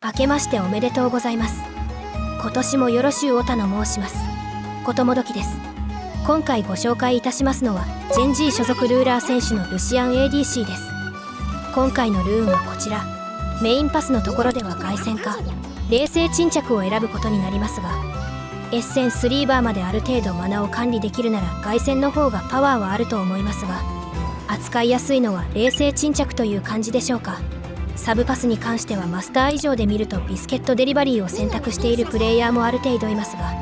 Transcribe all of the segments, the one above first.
明けましておめでとうございます。今年もよろしゅうおたの申します。こともどきです。今回ご紹介いたしますのはジェンジー所属ルーラー選手のルシアン ADC です。今回のルーンはこちら。メインパスのところでは凱旋か冷静沈着を選ぶことになりますが、エッセン3バーまである程度マナを管理できるなら凱旋の方がパワーはあると思いますが、扱いやすいのは冷静沈着という感じでしょうか。サブパスに関してはマスター以上で見るとビスケットデリバリーを選択しているプレイヤーもある程度いますが、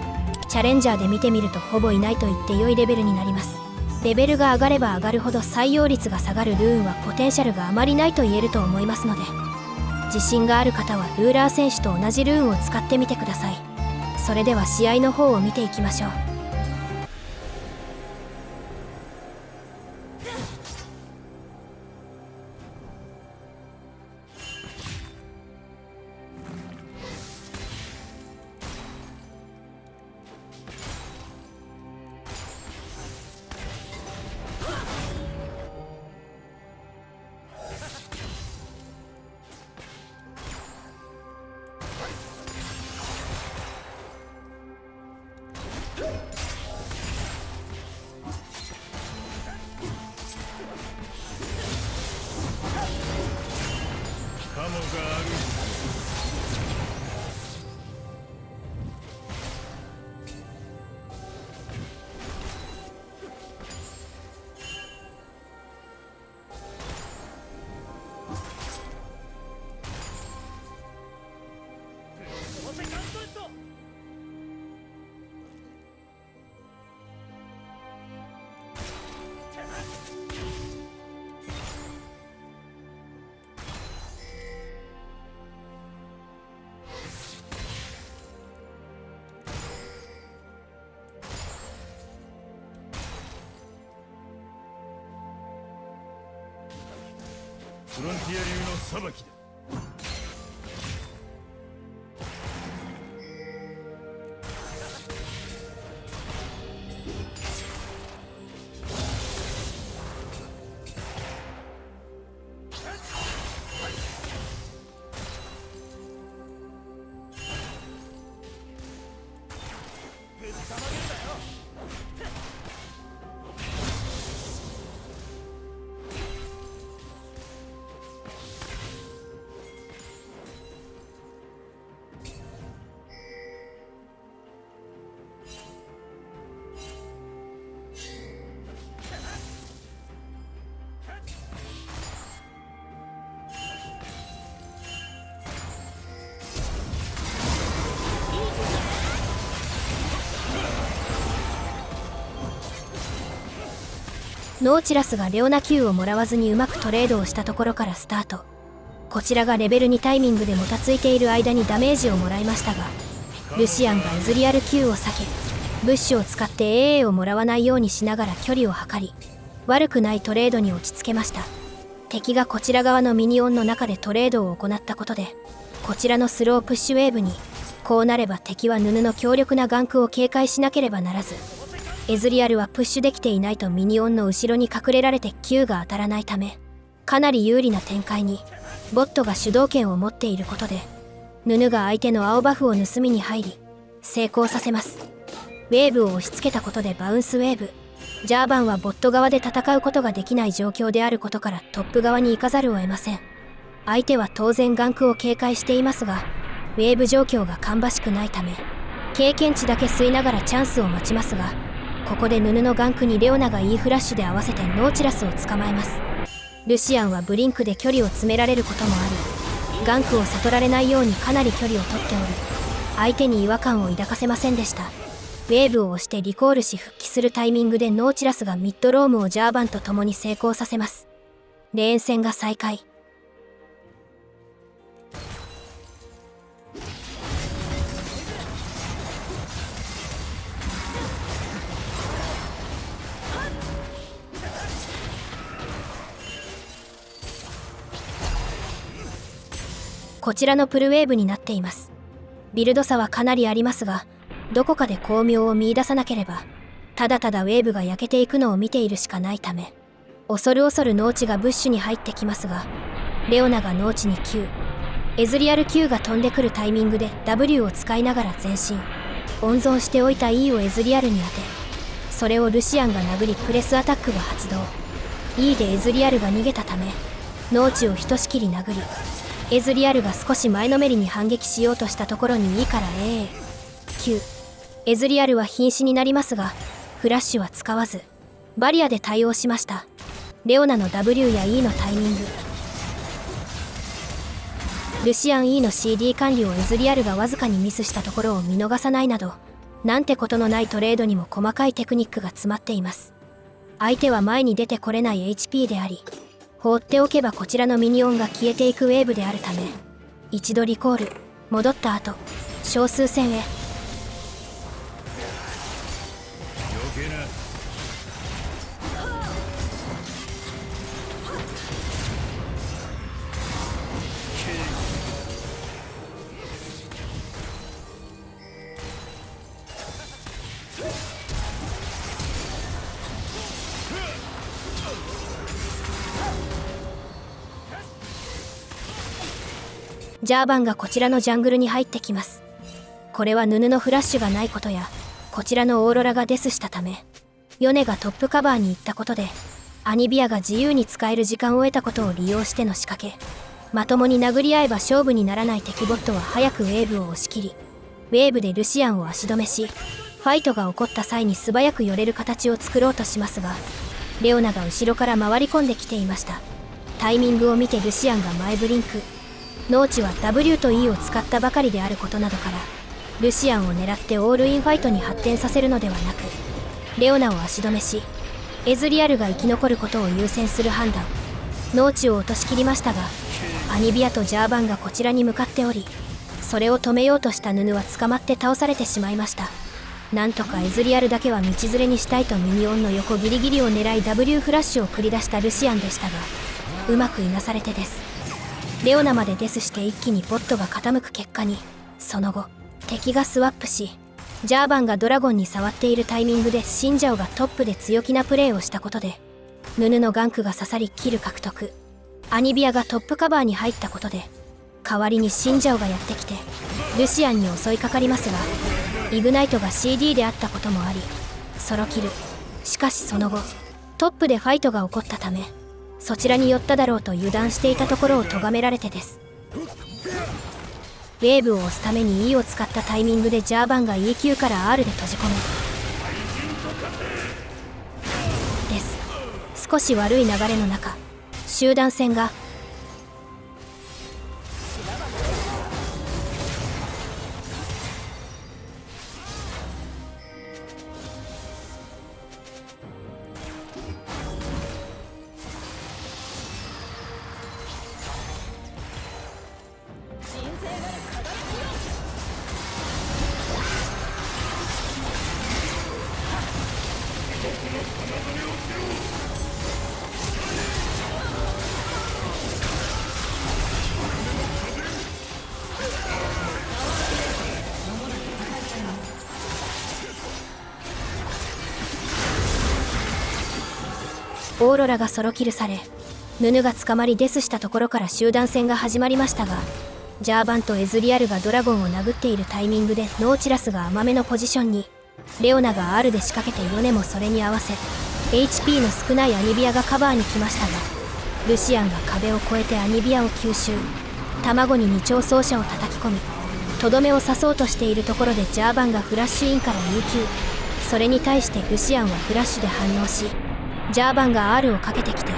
チャレンジャーで見てみるとほぼいないと言って良いレベルになります。レベルが上がれば上がるほど採用率が下がるルーンはポテンシャルがあまりないと言えると思いますので、自信がある方はルーラー選手と同じルーンを使ってみてください。それでは試合の方を見ていきましょう。カモがある。フロンティア流の裁きだ。ノーチラスがレオナ Q をもらわずにうまくトレードをしたところからスタート。こちらがレベル2タイミングでもたついている間にダメージをもらいましたが、ルシアンがエズリアル Q を避け、ブッシュを使って AA をもらわないようにしながら距離を測り、悪くないトレードに落ち着けました。敵がこちら側のミニオンの中でトレードを行ったことで、こちらのスロープッシュウェーブに、こうなれば敵は布の強力なガンクを警戒しなければならず、エズリアルはプッシュできていないとミニオンの後ろに隠れられて Q が当たらないため、かなり有利な展開に、ボットが主導権を持っていることで、ヌヌが相手の青バフを盗みに入り、成功させます。ウェーブを押し付けたことでバウンスウェーブ。ジャーバンはボット側で戦うことができない状況であることからトップ側に行かざるを得ません。相手は当然ガンクを警戒していますが、ウェーブ状況が芳しくないため、経験値だけ吸いながらチャンスを待ちますが、ここでヌヌのガンクにレオナが E フラッシュで合わせてノーチラスを捕まえます。ルシアンはブリンクで距離を詰められることもあり、ガンクを悟られないようにかなり距離を取っており、相手に違和感を抱かせませんでした。ウェーブを押してリコールし復帰するタイミングでノーチラスがミッドロームをジャーバンと共に成功させます。レーン戦が再開。こちらのプルウェーブになっています。ビルド差はかなりありますが、どこかで巧妙を見出さなければ、ただただウェーブが焼けていくのを見ているしかないため、恐る恐る農地がブッシュに入ってきますが、レオナが農地に Q、エズリアル Q が飛んでくるタイミングで W を使いながら前進。温存しておいた E をエズリアルに当て、それをルシアンが殴りプレスアタックが発動。 E でエズリアルが逃げたため農地をひとしきり殴り、エズリアルが少し前のめりに反撃しようとしたところに E から A、Q。 エズリアルは瀕死になりますがフラッシュは使わずバリアで対応しました。レオナの W や E のタイミング、ルシアン E の CD 管理をエズリアルがわずかにミスしたところを見逃さないなど、なんてことのないトレードにも細かいテクニックが詰まっています。相手は前に出てこれない HP であり、放っておけばこちらのミニオンが消えていくウェーブであるため、一度リコール戻った後少数戦へ。余計なジャーバンがこちらのジャングルに入ってきます。これはヌヌのフラッシュがないことや、こちらのオーロラがデスしたため、ヨネがトップカバーに行ったことでアニビアが自由に使える時間を得たことを利用しての仕掛け。まともに殴り合えば勝負にならない敵ボットは早くウェーブを押し切り、ウェーブでルシアンを足止めし、ファイトが起こった際に素早く寄れる形を作ろうとしますが、レオナが後ろから回り込んできていました。タイミングを見てルシアンが前ブリンク。農地は W と E を使ったばかりであることなどから、ルシアンを狙ってオールインファイトに発展させるのではなく、レオナを足止めし、エズリアルが生き残ることを優先する判断。農地を落としきりましたが、アニビアとジャーバンがこちらに向かっており、それを止めようとしたヌヌは捕まって倒されてしまいました。なんとかエズリアルだけは道連れにしたいとミニオンの横ギリギリを狙い W フラッシュを繰り出したルシアンでしたが、うまくいなされてです。レオナまでデスして一気にボットが傾く結果に、その後敵がスワップし、ジャーバンがドラゴンに触っているタイミングでシンジャオがトップで強気なプレーをしたことで、ヌヌのガンクが刺さりキル獲得。アニビアがトップカバーに入ったことで、代わりにシンジャオがやってきてルシアンに襲いかかりますが、イグナイトが CD であったこともありソロキル。しかしその後トップでファイトが起こったため、そちらに寄っただろうと油断していたところを咎められてです。ウェーブを押すために E を使ったタイミングでジャーバンが EQ から R で閉じ込めです。少し悪い流れの中、集団戦がオーロラがソロキルされ、ヌヌが捕まりデスしたところから集団戦が始まりましたが、ジャーバンとエズリアルがドラゴンを殴っているタイミングでノーチラスが甘めのポジションに、レオナが R で仕掛けてヨネもそれに合わせ HP の少ないアニビアがカバーに来ましたが、ルシアンが壁を越えてアニビアを吸収。卵に二丁奏者を叩き込み、とどめを刺そうとしているところでジャーバンがフラッシュインから EQ。 それに対してルシアンはフラッシュで反応し、ジャーバンが R をかけてきて、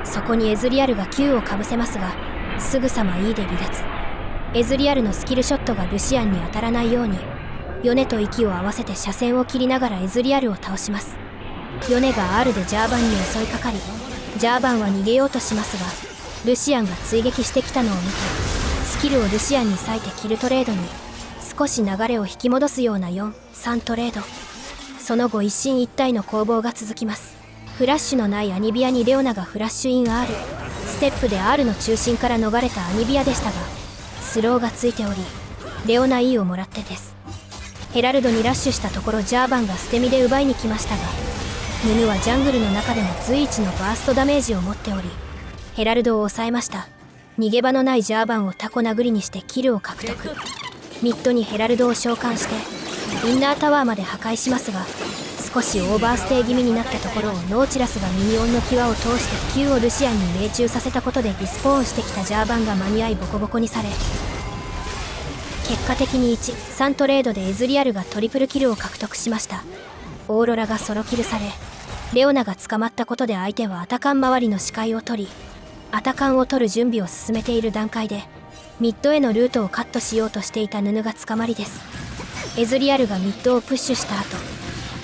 そこにエズリアルが Q をかぶせますが、すぐさま E で離脱。エズリアルのスキルショットがルシアンに当たらないように、ヨネと息を合わせて車線を切りながらエズリアルを倒します。ヨネが R でジャーバンに襲いかかり、ジャーバンは逃げようとしますが、ルシアンが追撃してきたのを見て、スキルをルシアンに割いてキルトレードに、少し流れを引き戻すような 4-3 トレード。その後一進一退の攻防が続きます。フラッシュのないアニビアにレオナがフラッシュイン R、 ステップで R の中心から逃れたアニビアでしたが、スローがついており、レオナ E をもらってです。ヘラルドにラッシュしたところジャーバンが捨て身で奪いに来ましたが、ヌヌはジャングルの中でも随一のバーストダメージを持っており、ヘラルドを抑えました。逃げ場のないジャーバンをタコ殴りにしてキルを獲得。ミッドにヘラルドを召喚してインナータワーまで破壊しますが、少しオーバーステイ気味になったところをノーチラスがミニオンの際を通して Q をルシアンに命中させたことでリスポーンしてきたジャーバンが間に合いボコボコにされ、結果的に1、3トレードでエズリアルがトリプルキルを獲得しました。オーロラがソロキルされ、レオナが捕まったことで相手はアタカン周りの視界を取り、アタカンを取る準備を進めている段階でミッドへのルートをカットしようとしていたヌヌが捕まりです。エズリアルがミッドをプッシュした後、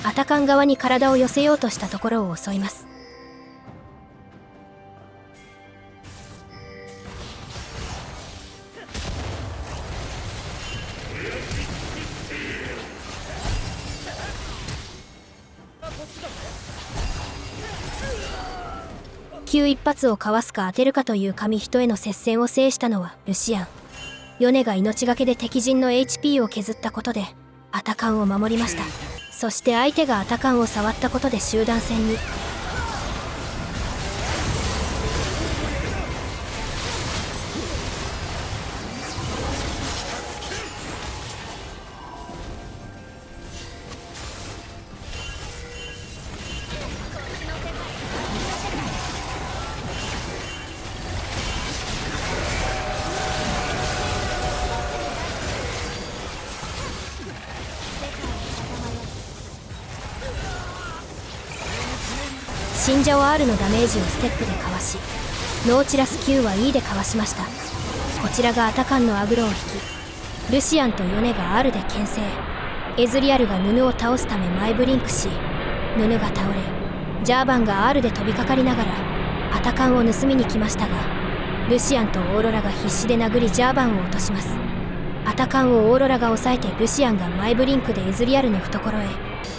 アタカン側に体を寄せようとしたところを襲います。Q 一発をかわすか当てるかという紙一重の接戦を制したのはルシアン。ヨネが命がけで敵陣の HP を削ったことでアタカンを守りました。そして相手がアタカンを触ったことで集団戦に。信者を R のダメージをステップでかわし、ノーチラス Q は E でかわしました。こちらがアタカンのアグロを引き、ルシアンとヨネが R で牽制、エズリアルがヌヌを倒すため前ブリンクし、ヌヌが倒れ、ジャーバンが R で飛びかかりながらアタカンを盗みに来ましたが、ルシアンとオーロラが必死で殴りジャーバンを落とします。アタカンをオーロラが抑えてルシアンが前ブリンクでエズリアルの懐へ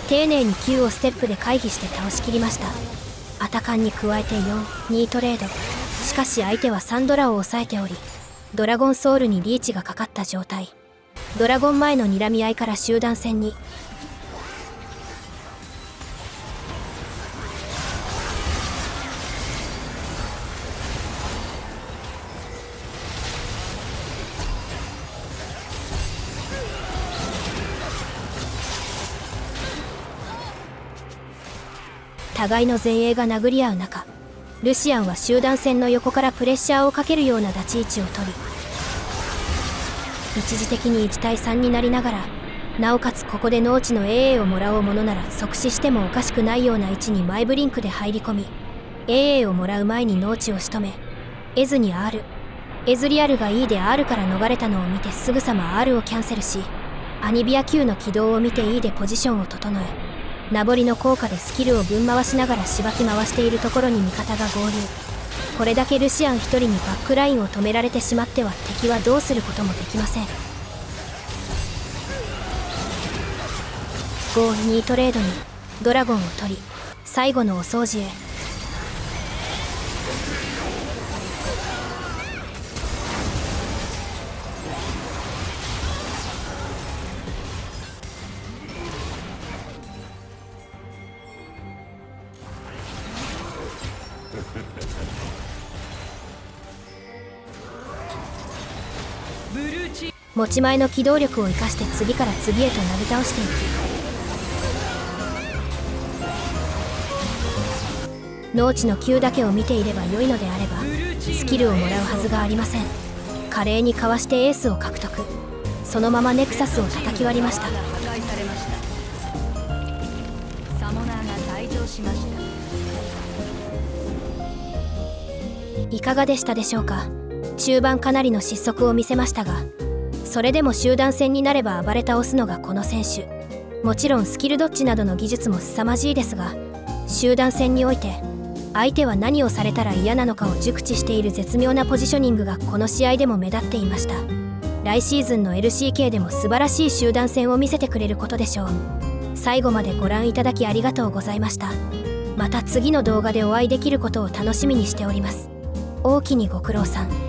丁寧に Q をステップで回避して倒しきりました。アタカンに加えて4、2トレード。しかし相手はサンドラを抑えており、ドラゴンソウルにリーチがかかった状態。ドラゴン前の睨み合いから集団戦に。互いの前衛が殴り合う中、ルシアンは集団戦の横からプレッシャーをかけるような立ち位置を取り、一時的に1対3になりながら、なおかつここで農地の AA をもらおうものなら即死してもおかしくないような位置にマイブリンクで入り込み、AA をもらう前に農地を仕留め、エズに R、エズリアルが E で R から逃れたのを見てすぐさま R をキャンセルし、アニビア Q の起動を見て E でポジションを整え、名残の効果でスキルをぶん回しながらしばき回しているところに味方が合流。これだけルシアン一人にバックラインを止められてしまっては敵はどうすることもできません。5、2トレードにドラゴンを取り、最後のお掃除へ。持ち前の機動力を生かして次から次へとなぎ倒していき、農地の Q だけを見ていれば良いのであればスキルをもらうはずがありません。華麗にかわしてエースを獲得。そのままネクサスを叩き割りました。破壊されました。サモナーが退場しました。いかがでしたでしょうか。中盤かなりの失速を見せましたが、それでも集団戦になれば暴れ倒すのがこの選手。もちろんスキルドッジなどの技術も凄まじいですが、集団戦において相手は何をされたら嫌なのかを熟知している絶妙なポジショニングがこの試合でも目立っていました。来シーズンの LCK でも素晴らしい集団戦を見せてくれることでしょう。最後までご覧いただきありがとうございました。また次の動画でお会いできることを楽しみにしております。大きにご苦労さん。